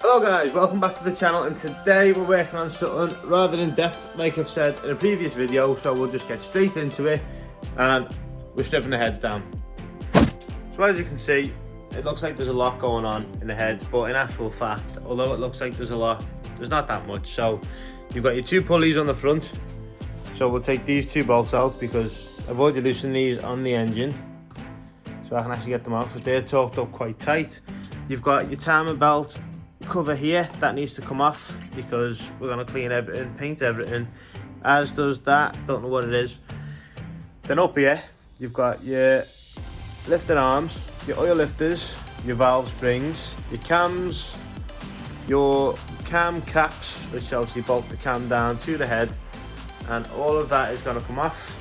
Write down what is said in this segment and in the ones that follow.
Hello guys, welcome back to the channel, and today we're working on something rather in depth like I've said in a previous video, so we'll just get straight into it and we're stripping the heads down. So as you can see, it looks like there's a lot going on in the heads, but in actual fact, although it looks like there's a lot, there's not that much. So you've got your two pulleys on the front, so we'll take these two bolts out because I've already loosened these on the engine so I can actually get them off because they're torqued up quite tight. You've got your timing belt cover here that needs to come off because we're going to clean everything, paint everything, as does that, don't know what it is. Then up here you've got your lifting arms, your oil lifters, your valve springs, your cams, your cam caps, which obviously bolt the cam down to the head, and all of that is going to come off.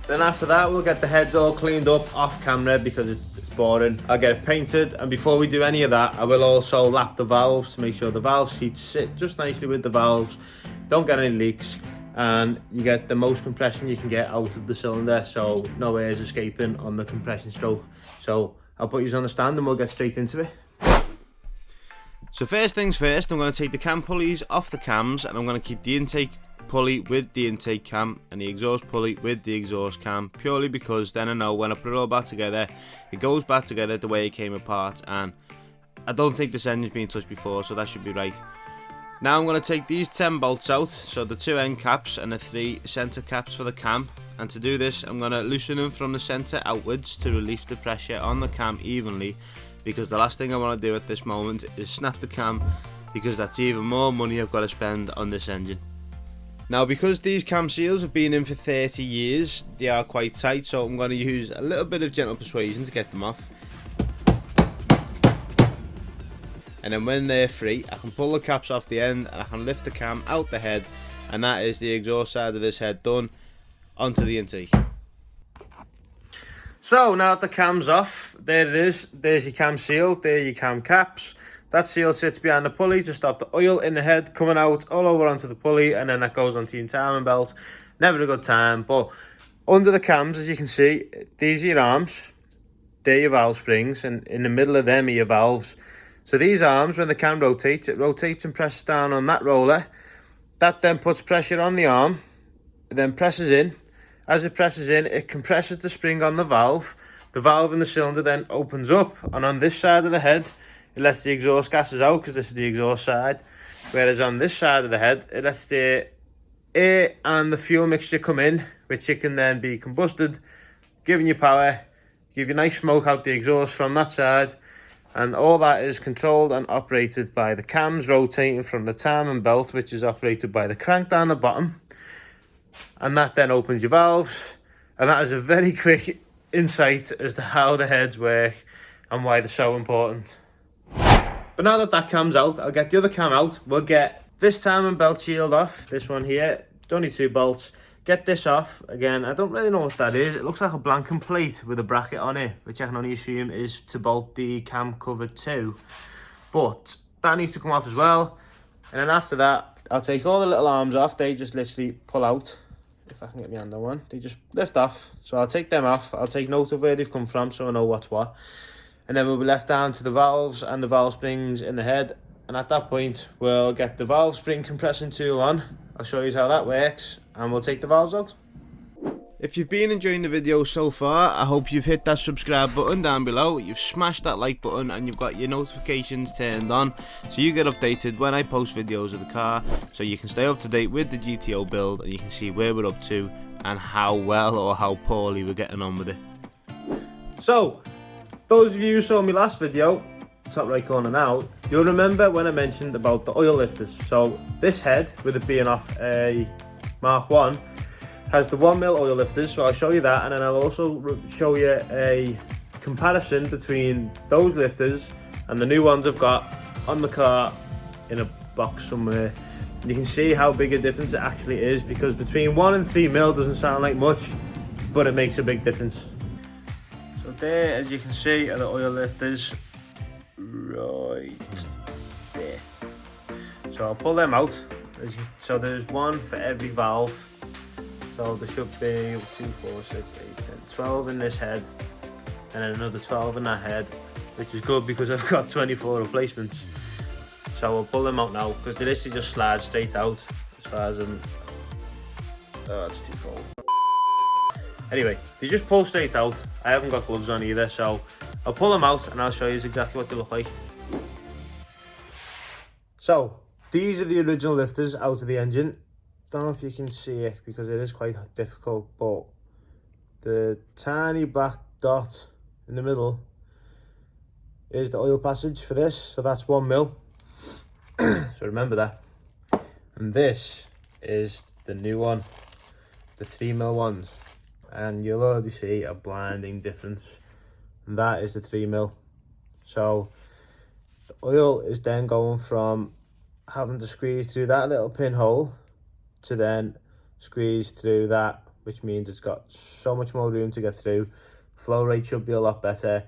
Then after that we'll get the heads all cleaned up off camera because it's boring. I'll get it painted, and before we do any of that I will also lap the valves to make sure the valve seats sit just nicely with the valves, don't get any leaks, and you get the most compression you can get out of the cylinder so no air is escaping on the compression stroke. So I'll put you on the stand and we'll get straight into it. So first things first, I'm going to take the cam pulleys off the cams and I'm going to keep the intake pulley with the intake cam and the exhaust pulley with the exhaust cam, purely because then I know when I put it all back together, it goes back together the way it came apart, and I don't think this engine's been touched before, so that should be right. Now I'm going to take these 10 bolts out, so the 2 end caps and the 3 centre caps for the cam, and to do this I'm going to loosen them from the centre outwards to relieve the pressure on the cam evenly, because the last thing I want to do at this moment is snap the cam, because that's even more money I've got to spend on this engine. Now because these cam seals have been in for 30 years, they are quite tight, so I'm going to use a little bit of gentle persuasion to get them off. And then when they're free, I can pull the caps off the end and I can lift the cam out the head, and that is the exhaust side of this head done, onto the intake. So now that the cam's off, there it is, there's your cam seal, there are your cam caps. That seal sits behind the pulley to stop the oil in the head coming out all over onto the pulley, and then that goes onto your timing belt. Never a good time, but under the cams, as you can see, these are your arms, they're your valve springs, and in the middle of them are your valves. So these arms, when the cam rotates, it rotates and presses down on that roller. That then puts pressure on the arm, it then presses in. As it presses in, it compresses the spring on the valve. The valve in the cylinder then opens up, and on this side of the head, it lets the exhaust gases out because this is the exhaust side. Whereas on this side of the head, it lets the air and the fuel mixture come in, which it can then be combusted, giving you power, give you nice smoke out the exhaust from that side. And all that is controlled and operated by the cams rotating from the timing belt, which is operated by the crank down the bottom. And that then opens your valves. And that is a very quick insight as to how the heads work and why they're so important. But now that that cam's out, I'll get the other cam out. We'll get this timing belt shield off, this one here, only 2 bolts. Get this off. Again, I don't really know what that is. It looks like a blanking plate with a bracket on it, which I can only assume is to bolt the cam cover to. But that needs to come off as well. And then after that, I'll take all the little arms off. They just literally pull out. If I can get my hand on one, they just lift off. So I'll take them off. I'll take note of where they've come from so I know what's what. And then we'll be left down to the valves and the valve springs in the head. And at that point, we'll get the valve spring compressing tool on. I'll show you how that works, and we'll take the valves out. If you've been enjoying the video so far, I hope you've hit that subscribe button down below, you've smashed that like button, and you've got your notifications turned on so you get updated when I post videos of the car, so you can stay up to date with the GTO build and you can see where we're up to and how well or how poorly we're getting on with it. So, those of you who saw my last video, top right corner now, you'll remember when I mentioned about the oil lifters. So this head, with it being off a Mark 1, has the 1mm oil lifters, so I'll show you that, and then I'll also show you a comparison between those lifters and the new ones I've got on the car in a box somewhere. You can see how big a difference it actually is, because between 1 and 3mm doesn't sound like much, but it makes a big difference. So there, as you can see, are the oil lifters right there. So I'll pull them out. So there's one for every valve. So there should be 2, 4, 6, 8, 10, 12 in this head, and then another 12 in that head, which is good because I've got 24 replacements. So we'll pull them out now because they literally just slide straight out as far as I'm... Oh, that's too cold. Anyway, they just pull straight out. I haven't got gloves on either, so I'll pull them out and I'll show you exactly what they look like. So, these are the original lifters out of the engine. Don't know if you can see it because it is quite difficult, but the tiny black dot in the middle is the oil passage for this, so that's 1 mil. So remember that. And this is the new one, the 3 mil ones. And you'll already see a blinding difference. And that is the 3 mil. So the oil is then going from having to squeeze through that little pinhole to then squeeze through that, which means it's got so much more room to get through. Flow rate should be a lot better.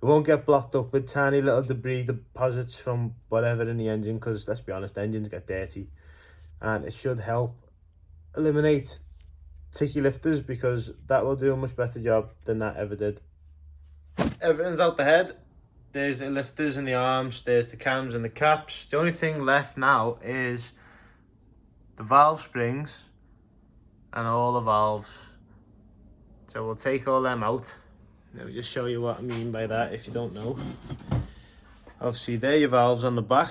It won't get blocked up with tiny little debris deposits from whatever in the engine, because let's be honest, engines get dirty. And it should help eliminate ticky lifters, because that will do a much better job than that ever did. Everything's out the head. There's the lifters and the arms, there's the cams and the caps. The only thing left now is the valve springs and all the valves. So we'll take all them out. Let me just show you what I mean by that if you don't know. Obviously there are your valves on the back.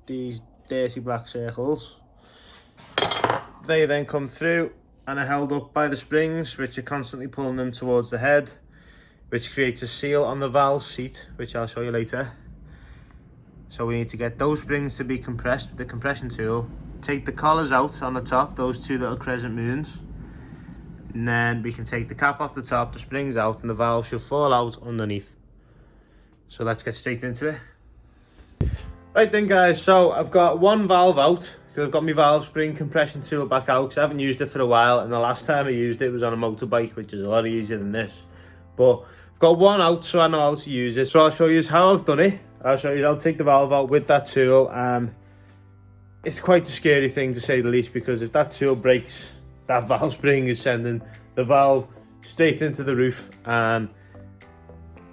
These dirty black circles. They then come through and are held up by the springs, which are constantly pulling them towards the head, which creates a seal on the valve seat, which I'll show you later. So we need to get those springs to be compressed with the compression tool. Take the collars out on the top, those two little crescent moons. And then we can take the cap off the top, the springs out, and the valve should fall out underneath. So let's get straight into it. Right then guys, so I've got one valve out, because I've got my valve spring compression tool back out, because I haven't used it for a while, and the last time I used it was on a motorbike, which is a lot easier than this. But I've got one out, so I know how to use it. So I'll show you how I've done it. I'll show you how to take the valve out with that tool, and it's quite a scary thing to say the least, because if that tool breaks, that valve spring is sending the valve straight into the roof. And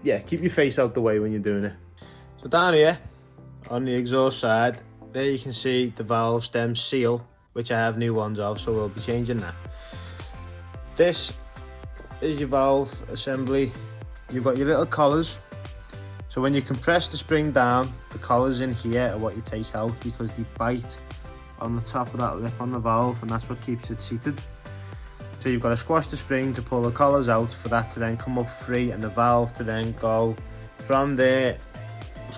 yeah, keep your face out the way when you're doing it. So down here on the exhaust side, there you can see the valve stem seal, which I have new ones of, so we'll be changing that. This is your valve assembly. You've got your little collars. So when you compress the spring down, the collars in here are what you take out, because they bite on the top of that lip on the valve, and that's what keeps it seated. So you've got to squash the spring to pull the collars out for that to then come up free, and the valve to then go from there,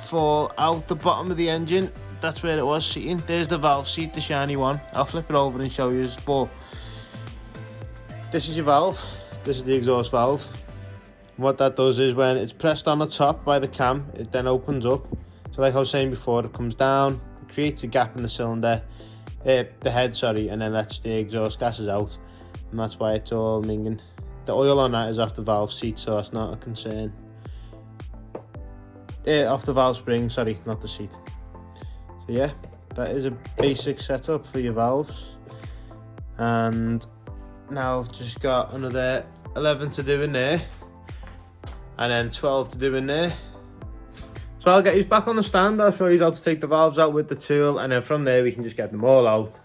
fall out the bottom of the engine. That's where it was seating. There's the valve seat, the shiny one. I'll flip it over and show you. But this is your valve. This is the exhaust valve. And what that does is when it's pressed on the top by the cam, it then opens up. So like I was saying before, it comes down, it creates a gap in the cylinder, the head, sorry, and then lets the exhaust gases out. And that's why it's all minging. The oil on that is off the valve seat, so that's not a concern. Off the valve spring, sorry, not the seat. So yeah, that is a basic setup for your valves. And now I've just got another 11 to do in there, and then 12 to do in there. So I'll get you back on the stand. I'll show you how to take the valves out with the tool, and then from there we can just get them all out,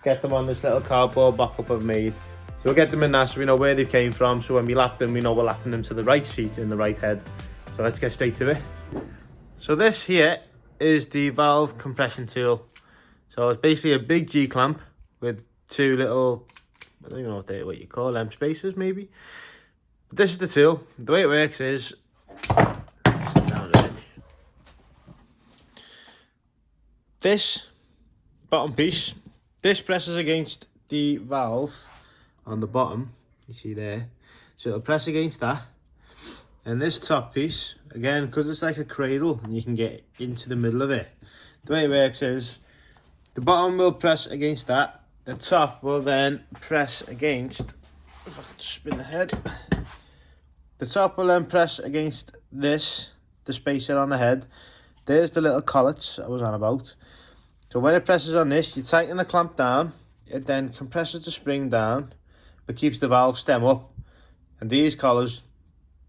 get them on this little cardboard backup I've made. So we'll get them in there so we know where they came from, so when we lap them, we know we're lapping them to the right seat in the right head. So let's get straight to it. So this here is the valve compression tool. So it's basically a big G-clamp with two little, I don't even know what you call them, spacers maybe. But this is the tool. The way it works is, this bottom piece, this presses against the valve on the bottom, you see there. So it'll press against that. And this top piece, again, because it's like a cradle and you can get into the middle of it, the way it works is the bottom will press against that, the top will then press against, if I can spin the head, the top will then press against this, the spacer on the head. There's the little collets I was on about. So when it presses on this, you tighten the clamp down, it then compresses the spring down, but keeps the valve stem up. And these collars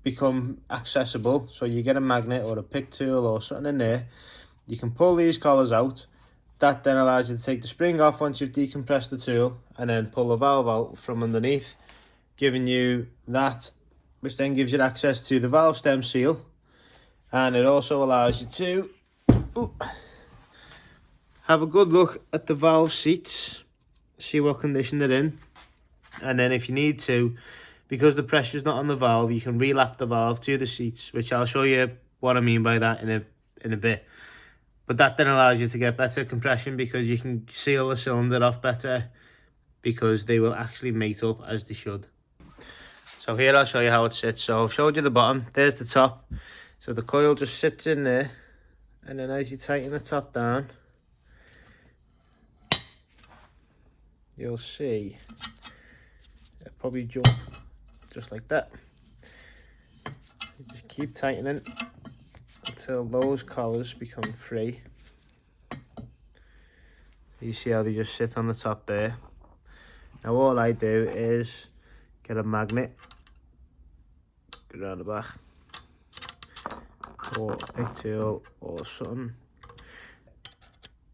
become accessible, so you get a magnet or a pick tool or something in there, You can pull these collars out. That then allows you to take the spring off once you've decompressed the tool, and then pull the valve out from underneath, giving you that, which then gives you access to the valve stem seal. And it also allows you to have a good look at the valve seats, see what condition they're in, and then if you need to, because the pressure's not on the valve, you can relap the valve to the seats, which I'll show you what I mean by that in a bit. But that then allows you to get better compression because you can seal the cylinder off better, because they will actually mate up as they should. So here I'll show you how it sits. So I've showed you the bottom, there's the top. So the coil just sits in there, and then as you tighten the top down, you'll see it'll probably jump just like that. You just keep tightening until those collars become free. You see how they just sit on the top there. Now all I do is get a magnet, go around the back, or a big tool or something.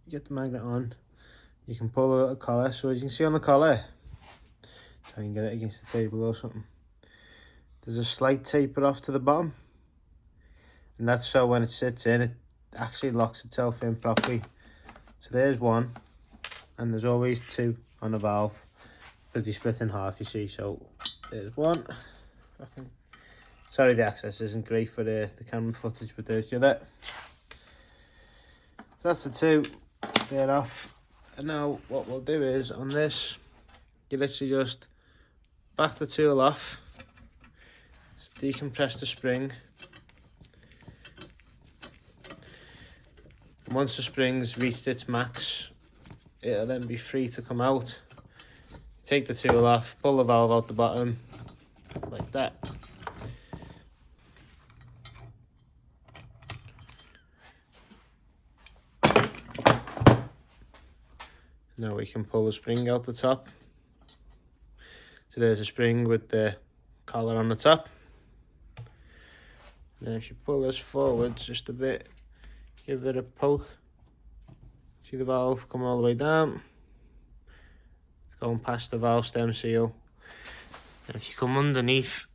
Get the magnet on, you can pull a little collar. So as you can see on the collar, try and get it against the table or something, there's a slight taper off to the bottom, and that's so when it sits in, it actually locks itself in properly. So there's one, and there's always two on the valve because they split in half, you see. So there's one. Sorry, the access isn't great for the camera footage, but there's the other. So that's the two, they're off. And now what we'll do is, on this, you literally just back the tool off, just decompress the spring. And once the spring's reached its max, it'll then be free to come out. Take the tool off, pull the valve out the bottom, like that. Now we can pull the spring out the top. So there's a spring with the collar on the top. And if you pull this forward just a bit, give it a poke, see the valve come all the way down. It's going past the valve stem seal. And if you come underneath,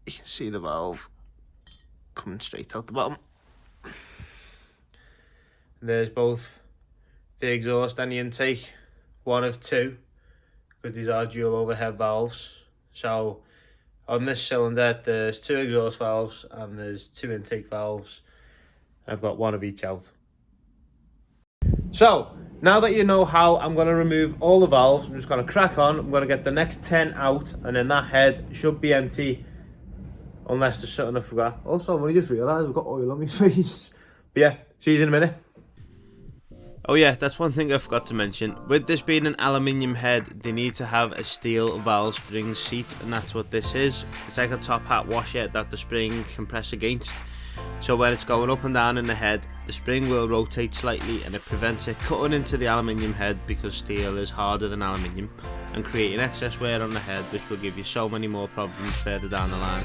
you can see the valve coming straight out the bottom. There's both the exhaust and the intake, one of two, because these are dual overhead valves. So on this cylinder there's two exhaust valves and there's two intake valves. I've got one of each out. So now that you know how I'm going to remove all the valves, I'm just going to crack on. I'm going to get the next 10 out, and then that head should be empty unless there's something I forgot. Also, I've only just realised I've got oil on my face. But yeah, see you in a minute. Oh yeah, that's one thing I forgot to mention. With this being an aluminium head, they need to have a steel valve spring seat, and that's what this is. It's like a top hat washer that the spring can press against. So when it's going up and down in the head, the spring will rotate slightly and it prevents it cutting into the aluminium head, because steel is harder than aluminium, and creating excess wear on the head, which will give you so many more problems further down the line.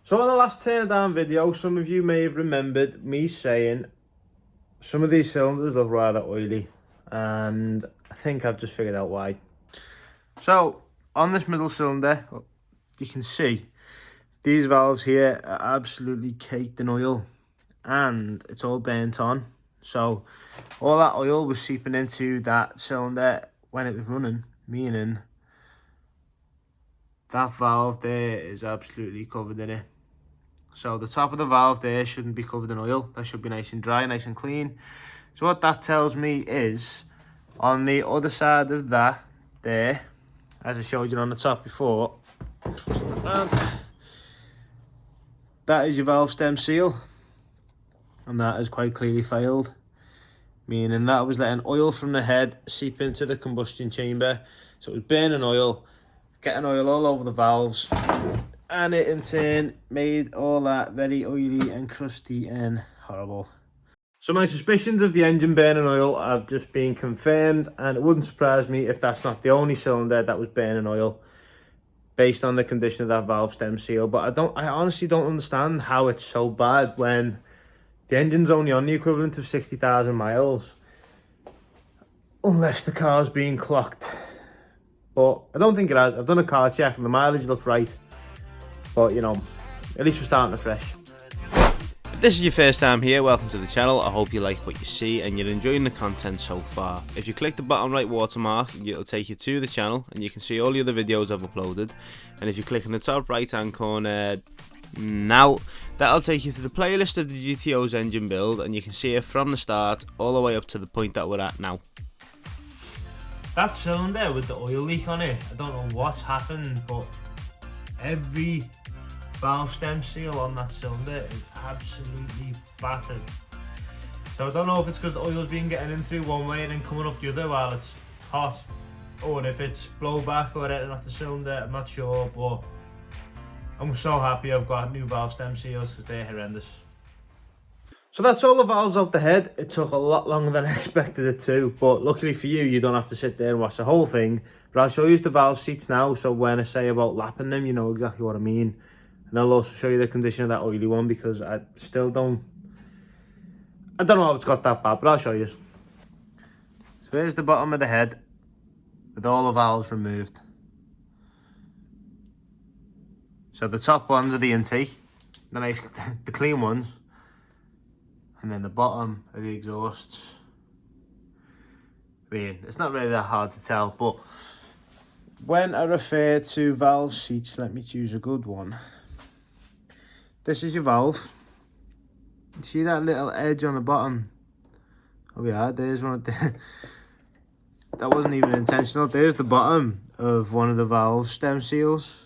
So on the last tear down video, some of you may have remembered me saying some of these cylinders look rather oily, and I think I've just figured out why. So on this middle cylinder, you can see these valves here are absolutely caked in oil, and it's all burnt on. So all that oil was seeping into that cylinder when it was running, meaning that valve there is absolutely covered in it. So the top of the valve there shouldn't be covered in oil. That should be nice and dry, nice and clean. So what that tells me is, on the other side of that there, as I showed you on the top before, that is your valve stem seal, and that is quite clearly failed, meaning that was letting oil from the head seep into the combustion chamber. So it was burning oil, getting oil all over the valves, and it in turn made all that very oily and crusty and horrible. So my suspicions of the engine burning oil have just been confirmed, and it wouldn't surprise me if that's not the only cylinder that was burning oil. based on the condition of that valve stem seal. But I honestly don't understand how it's so bad when the engine's only on the equivalent of 60,000 miles, unless the car's being clocked. But I don't think it has. I've done a car check and the mileage looks right. But you know, at least we're starting afresh. If this is your first time here, welcome to the channel. I hope you like what you see and you're enjoying the content so far. If you click the bottom right watermark, it'll take you to the channel and you can see all the other videos I've uploaded. And if you click in the top right hand corner now, that'll take you to the playlist of the GTO's engine build, and you can see it from the start all the way up to the point that we're at now. That cylinder with the oil leak on it, I don't know what's happened, but every valve stem seal on that cylinder is absolutely battered. So I don't know if it's because the oil's been getting in through one way and then coming up the other while it's hot, or if it's blowback or anything off the cylinder. I'm not sure, but I'm so happy I've got new valve stem seals because they're horrendous. So that's all the valves out the head. It took a lot longer than I expected it to, but luckily for you, you don't have to sit there and watch the whole thing. But I'll show you the valve seats now, so when I say about lapping them, you know exactly what I mean. And I'll also show you the condition of that oily one, because I don't know how it's got that bad, but I'll show you. So here's the bottom of the head with all the valves removed. So the top ones are the intake, the nice, the clean ones, and then the bottom are the exhausts. I mean, it's not really that hard to tell, but when I refer to valve seats, let me choose a good one. This is your valve. You see that little edge on the bottom? Oh yeah, there's one. That wasn't even intentional. There's the bottom of one of the valve stem seals.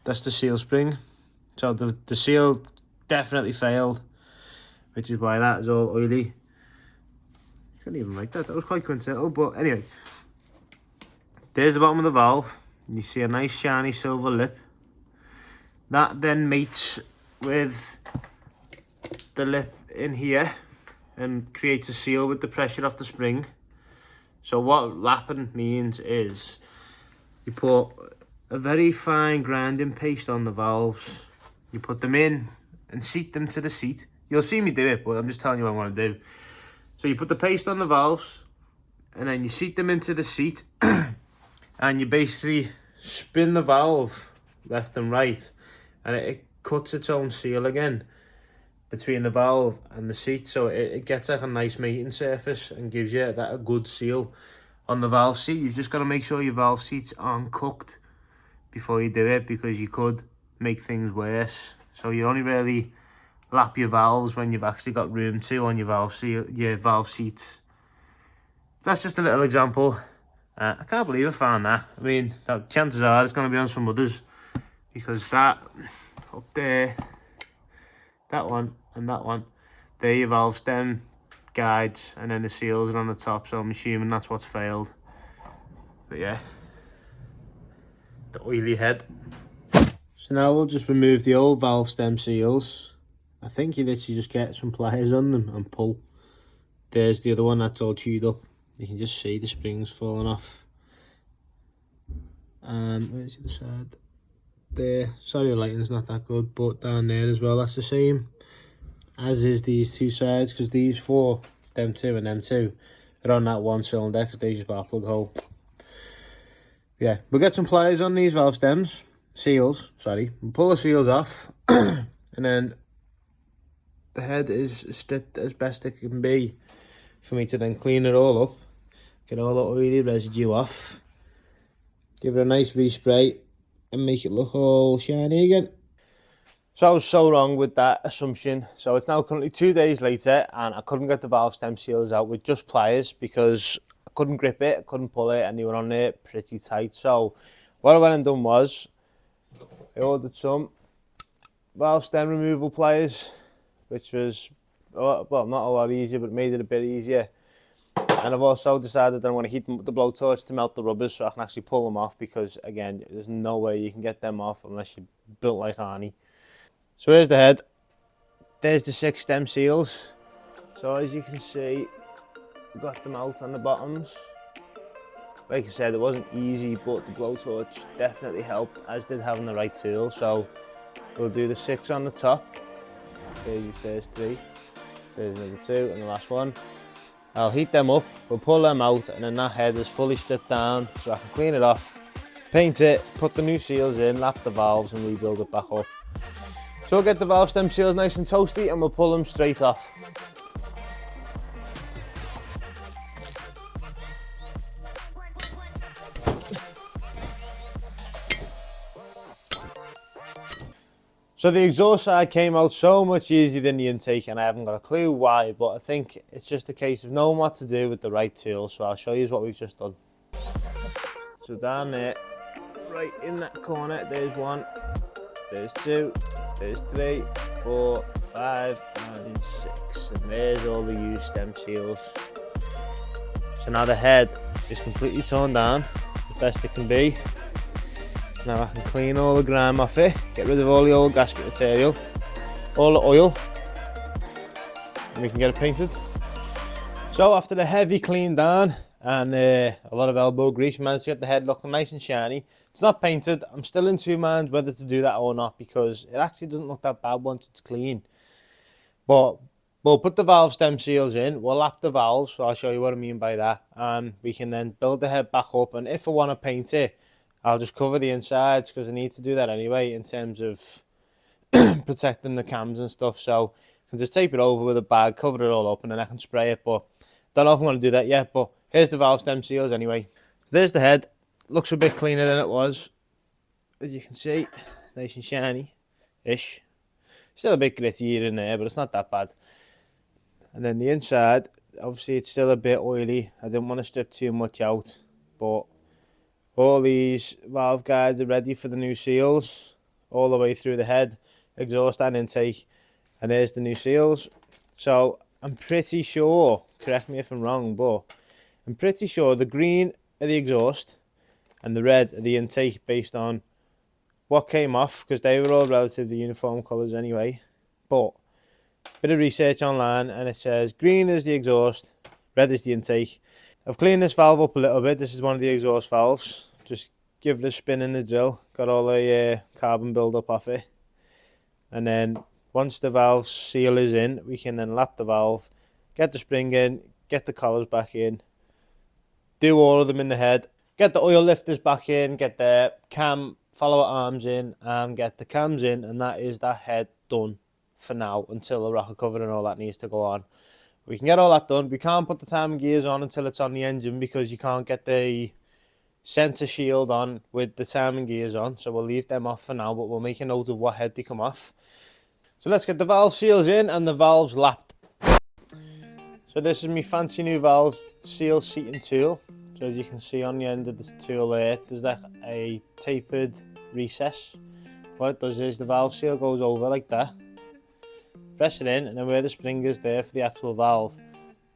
That's the seal spring. So the seal definitely failed, which is why that is all oily. Couldn't even like that. That was quite coincidental, but anyway. There's the bottom of the valve. You see a nice shiny silver lip. That then meets with the lip in here and creates a seal with the pressure off the spring. So what lapping means is you put a very fine grinding paste on the valves. You put them in and seat them to the seat. You'll see me do it, but I'm just telling you what I want to do. So you put the paste on the valves and then you seat them into the seat and you basically spin the valve left and right, and it cuts its own seal again between the valve and the seat, so it gets like a nice mating surface and gives you a good seal on the valve seat. You've just got to make sure your valve seats aren't cooked before you do it, because you could make things worse. So you only really lap your valves when you've actually got room to on your valve seats. That's just a little example. I can't believe I found that. I mean, chances are it's going to be on some others, because that up there, that one and that one, they're your valve stem guides, and then the seals are on the top, so I'm assuming that's what's failed. But yeah, the oily head. So now we'll just remove the old valve stem seals. I think you literally just get some pliers on them and pull. There's the other one that's all chewed up. You can just see the springs falling off. And where's the other side? There. Sorry the lighting's not that good, but down there as well, that's the same as is these two sides, because these four, them two and them two, are on that one cylinder because they just got a plug hole. Yeah, we'll get some pliers on these valve stems, seals, sorry, we'll pull the seals off and then the head is stripped as best it can be for me to then clean it all up, get all the oily residue off, give it a nice respray and make it look all shiny again. So I was so wrong with that assumption. So it's now currently 2 days later and I couldn't get the valve stem seals out with just pliers because I couldn't grip it, I couldn't pull it, and they were on there pretty tight. So what I went and done was I ordered some valve stem removal pliers, which was a lot, well, not a lot easier, but it made it a bit easier. And I've also decided that I want to heat them with the blowtorch to melt the rubbers so I can actually pull them off, because again, there's no way you can get them off unless you're built like Arnie. So here's the head, there's the 6 stem seals. So as you can see, I've got them out on the bottoms. Like I said, it wasn't easy, but the blowtorch definitely helped, as did having the right tool. So we'll do the 6 on the top. There's your first 3. There's another 2 and the last one. I'll heat them up, we'll pull them out, and then that head is fully stripped down so I can clean it off, paint it, put the new seals in, lap the valves and rebuild it back up. So we'll get the valve stem seals nice and toasty and we'll pull them straight off. So the exhaust side came out so much easier than the intake, and I haven't got a clue why, but I think it's just a case of knowing what to do with the right tool. So I'll show you what we've just done. So down there, right in that corner, there's 1, there's 2, there's 3, 4, 5 and 6, and there's all the used stem seals. So now the head is completely torn down, as best it can be. Now I can clean all the grime off it, get rid of all the old gasket material, all the oil, and we can get it painted. So after the heavy clean down and a lot of elbow grease, we managed to get the head looking nice and shiny. It's not painted. I'm still in 2 minds whether to do that or not, because it actually doesn't look that bad once it's clean. But we'll put the valve stem seals in, we'll lap the valves, so I'll show you what I mean by that, and we can then build the head back up. And if I want to paint it, I'll just cover the insides, because I need to do that anyway in terms of protecting the cams and stuff. So I can just tape it over with a bag, cover it all up, and then I can spray it. But don't know if I'm going to do that yet. But here's the valve stem seals anyway. There's the head. Looks a bit cleaner than it was, as you can see. Nice and shiny-ish. Still a bit gritty here and there, but it's not that bad. And then the inside, obviously it's still a bit oily. I didn't want to strip too much out, but all these valve guides are ready for the new seals, all the way through the head, exhaust and intake, and there's the new seals. So I'm pretty sure, correct me if I'm wrong, but I'm pretty sure the green are the exhaust and the red are the intake, based on what came off, because they were all relatively uniform colours anyway. But a bit of research online and it says green is the exhaust, red is the intake. I've cleaned this valve up a little bit. This is one of the exhaust valves. Just give it a spin in the drill. Got all the carbon build-up off it. And then once the valve seal is in, we can then lap the valve, get the spring in, get the collars back in, do all of them in the head, get the oil lifters back in, get the cam follower arms in, and get the cams in, and that is that head done for now, until the rocker cover and all that needs to go on. We can get all that done. We can't put the timing gears on until it's on the engine, because you can't get the center shield on with the timing gears on, so we'll leave them off for now, but we'll make a note of what head they come off. So let's get the valve seals in and the valves lapped. So this is my fancy new valve seal seating tool. So as you can see on the end of this tool there, there's like a tapered recess. What it does is the valve seal goes over like that. Press it in, and then where the spring is there for the actual valve,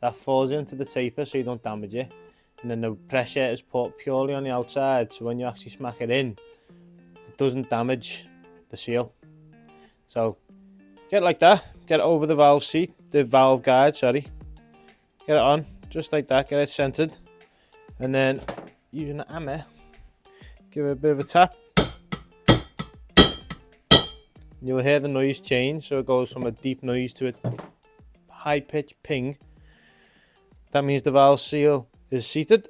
that falls into the taper so you don't damage it. And then the pressure is put purely on the outside, so when you actually smack it in, it doesn't damage the seal. So get it like that, get it over the valve seat, the valve guide, sorry. Get it on, just like that, get it centered. And then using a hammer, give it a bit of a tap. You'll hear the noise change, so it goes from a deep noise to a high-pitched ping. That means the valve seal is seated,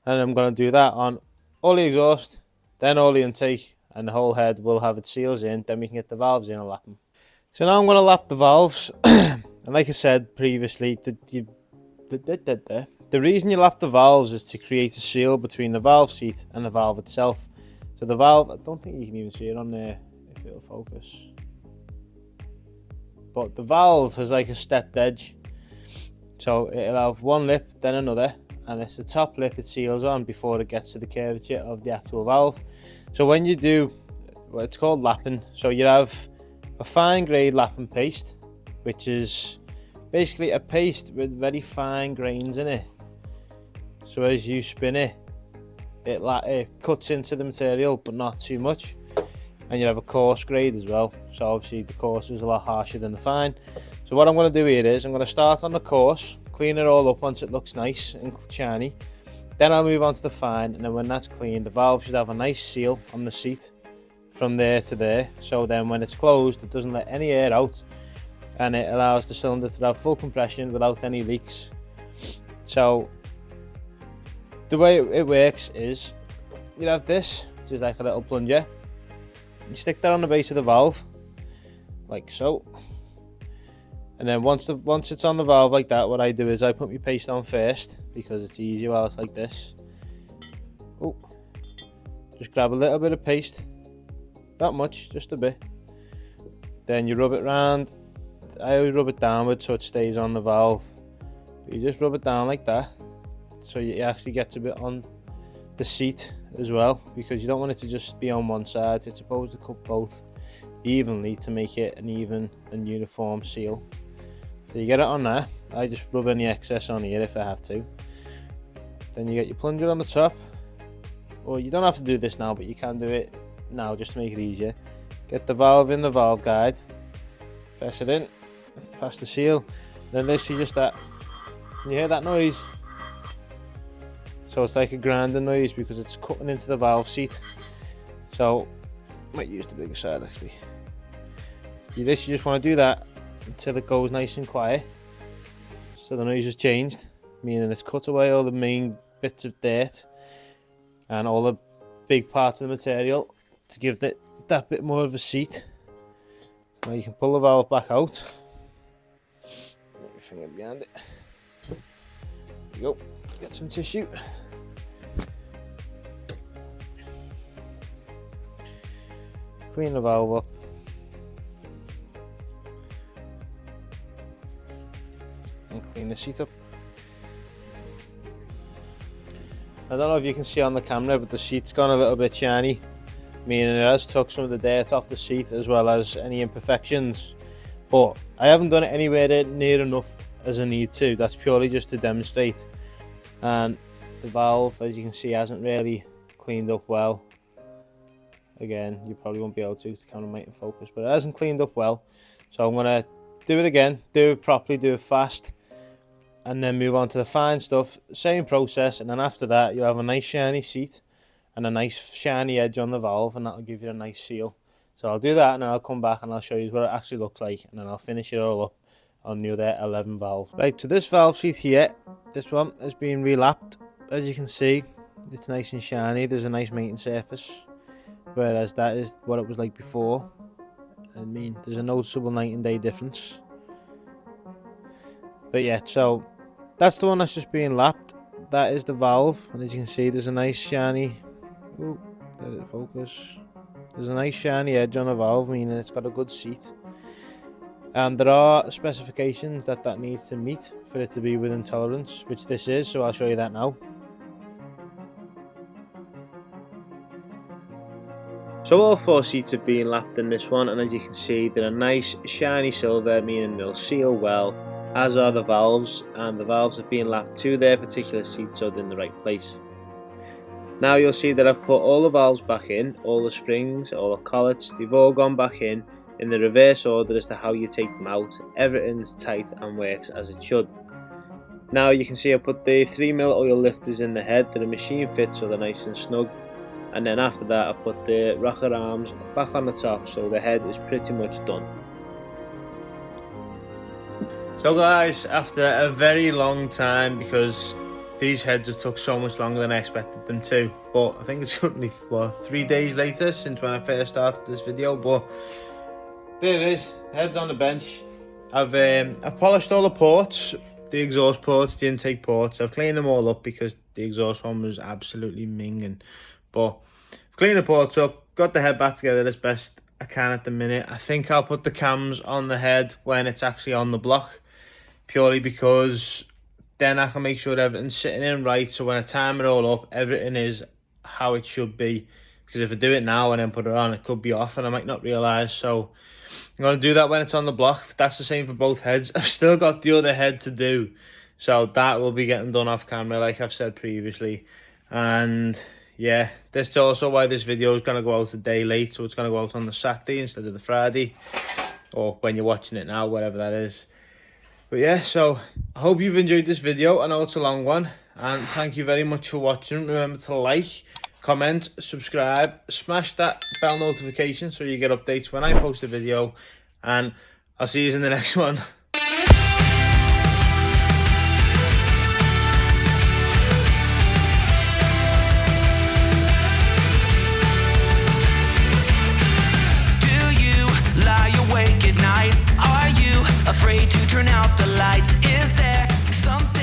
and I'm going to do that on all the exhaust, then all the intake, and the whole head will have its seals in. Then we can get the valves in and lap them. So now I'm going to lap the valves, and like I said previously, the reason you lap the valves is to create a seal between the valve seat and the valve itself. So the valve, I don't think you can even see it on there, if it'll focus, but the valve has like a stepped edge, so it'll have one lip, then another, and it's the top lip it seals on before it gets to the curvature of the actual valve. So when you do, well, it's called lapping, so you have a fine grade lapping paste, which is basically a paste with very fine grains in it, so as you spin it, it cuts into the material but not too much. And you have a coarse grade as well, so obviously the coarse is a lot harsher than the fine. So what I'm going to do here is I'm going to start on the coarse, clean it all up once it looks nice and shiny, Then I'll move on to the fine, and then when that's clean, the valve should have a nice seal on the seat from there to there, so then when it's closed it doesn't let any air out, and it allows the cylinder to have full compression without any leaks. So the way it works is you have this, just like a little plunger. You stick that on the base of the valve, like so. And then once it's on the valve like that, what I do is I put my paste on first, because it's easier while it's like this. Oh, just grab a little bit of paste, not much, just a bit. Then you rub it round. I always rub it downwards so it stays on the valve. But you just rub it down like that, so it actually gets a bit on the seat as well, because you don't want it to just be on one side. It's supposed to cut both evenly to make it an even and uniform seal. So you get it on there. I just rub any excess on here if I have to. Then you get your plunger on the top. Or you don't have to do this now, but you can do it now just to make it easier. Get the valve in the valve guide, press it in, past the seal, then literally just that. Can you hear that noise? So it's like a grinding noise because it's cutting into the valve seat. So might use the bigger side actually. You just want to do that until it goes nice and quiet, so the noise has changed, meaning it's cut away all the main bits of dirt and all the big parts of the material to give it that bit more of a seat. Now you can pull the valve back out. Get your finger behind it. There you go. Get some tissue. Clean the valve up. And clean the seat up. I don't know if you can see on the camera, but the seat's gone a little bit shiny, meaning it has took some of the dirt off the seat as well as any imperfections. But I haven't done it anywhere near enough as I need to. That's purely just to demonstrate. And the valve, as you can see, hasn't really cleaned up well. Again, you probably won't be able to because the camera might focus, but it hasn't cleaned up well. So I'm going to do it again, do it properly, do it fast, and then move on to the fine stuff. Same process, and then after that you'll have a nice shiny seat and a nice shiny edge on the valve, and that'll give you a nice seal. So I'll do that, and then I'll come back and I'll show you what it actually looks like, and then I'll finish it all up on the other 11 valves. Right, so this valve seat here, this one has been relapped. As you can see, it's nice and shiny. There's a nice mating surface, whereas that is what it was like before. I mean, there's a noticeable night and day difference. But yeah, so that's the one that's just being lapped. That is the valve, and as you can see, there's a nice shiny, oh, let it focus. There's a nice shiny edge on the valve, meaning it's got a good seat. And there are specifications that needs to meet for it to be within tolerance, which this is, so I'll show you that now. So all four seats have been lapped in this one, and as you can see, they're a nice shiny silver, meaning they'll seal well, as are the valves, and the valves have been lapped to their particular seat so they're in the right place. Now you'll see that I've put all the valves back in, all the springs, all the collets, they've all gone back in the reverse order as to how you take them out. Everything's tight and works as it should. Now you can see I put the 3mm oil lifters in the head that are machine fit, so they're nice and snug. And then after that I've put the rocker arms back on the top, so the head is pretty much done. So guys, after a very long time, because these heads have took so much longer than I expected them to, but I think it's only 3 days later since when I first started this video, but there it is, heads on the bench. I've polished all the ports, the exhaust ports, the intake ports. I've cleaned them all up because the exhaust one was absolutely minging. But I've cleaned the ports up, got the head back together as best I can at the minute. I think I'll put the cams on the head when it's actually on the block, purely because then I can make sure everything's sitting in right, so when I time it all up, everything is how it should be. Because if I do it now and then put it on, it could be off and I might not realise. So I'm going to do that when it's on the block. That's the same for both heads. I've still got the other head to do, so that will be getting done off camera like I've said previously. And yeah, this is also why this video is going to go out a day late, so it's going to go out on the Saturday instead of the Friday, or when you're watching it now, whatever that is. But yeah, so I hope you've enjoyed this video. I know it's a long one, and thank you very much for watching. Remember to like, comment, subscribe, smash that bell notification so you get updates when I post a video, and I'll see you in the next one. Awake at night? Are you afraid to turn out the lights? Is there something